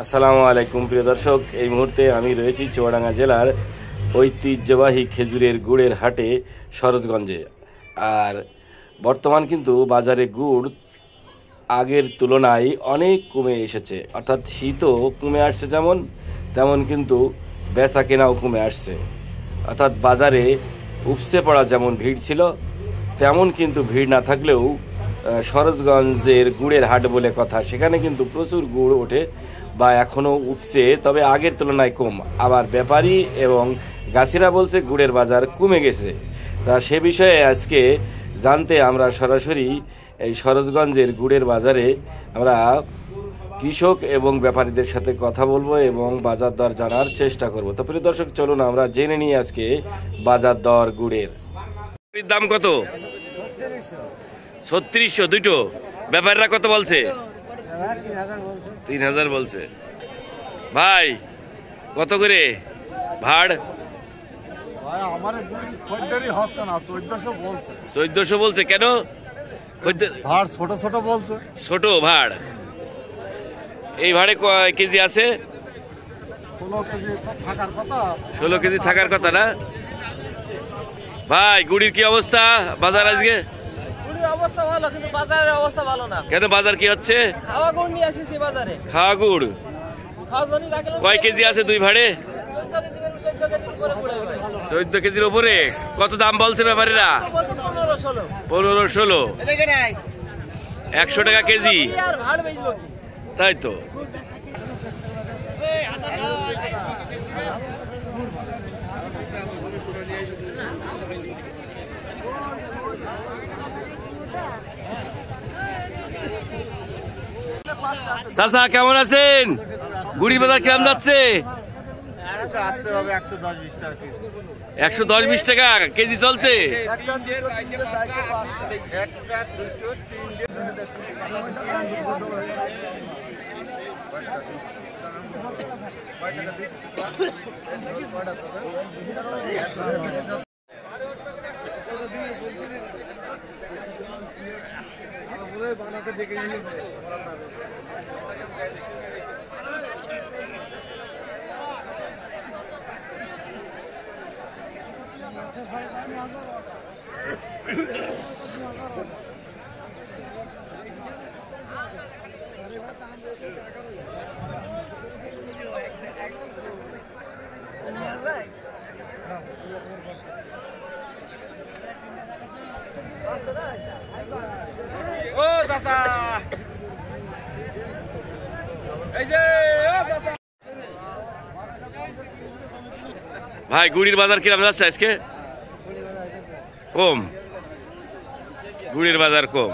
আসসালামু আলাইকুম প্রিয় দর্শক, এই মুহূর্তে আমি রয়েছি চুয়াডাঙ্গা জেলার ঐতিহ্যবাহী খেজুরের গুড়ের হাটে সরোজগঞ্জে। আর বর্তমান কিন্তু বাজারে গুড় আগের তুলনায় অনেক কমে এসেছে, অর্থাৎ শীতও কমে আসছে যেমন তেমন কিন্তু বেচা কেনাও কমে আসছে। অর্থাৎ বাজারে উপচে পড়া যেমন ভিড় ছিল তেমন কিন্তু ভিড় না থাকলেও সরোজগঞ্জের গুড়ের হাট বলে কথা, সেখানে কিন্তু প্রচুর গুড় ওঠে বা এখনও উঠছে, তবে আগের তুলনায় কম। আবার ব্যাপারী এবং গাছিরা বলছে গুড়ের বাজার কমে গেছে। তা সে বিষয়ে আজকে জানতে আমরা সরাসরি এই সরোজগঞ্জের গুড়ের বাজারে আমরা কৃষক এবং ব্যাপারীদের সাথে কথা বলবো এবং বাজার দর জানার চেষ্টা করব। তো প্রিয় দর্শক, চলুন আমরা জেনে নিই আজকে বাজার দর গুড়ের। দাম কত? 3600 দুটো। ব্যাপারীরা কত বলছে? 3000 বলছে। ভাই কত করে ভাড়? 1400 বলছে। কেন? ভাড় ছোট ছোট বলছে। ছোট ভাড়। এই ভাড়ে কয় কেজি আছে? 16 কেজি থাকার কথা না? ভাই গুড়ির কি অবস্থা বাজার আজকে? অবস্থা ভালো, কিন্তু বাজারের অবস্থা ভালো না। কেন? বাজার কি হচ্ছে? খাওয়া গুড় নিয়ে আসিছি বাজারে। খাওয়া গুড় কয় কেজি আছে দুই ভাড়ে? 14 কেজির উপরে। কত দাম বলছে ব্যাপারীরা? 15-16। 100 টাকা কেজি। তাই তো। চাচা কেমন আছেন? গুড়ি বাজার কেমন যাচ্ছে? 110-20 টাকা কেজি চলছে। ও চাচা, এই যে ভাই গুড়ির বাজার কিরকম যাচ্ছে আজকে? কম। গুড়ির বাজার কম।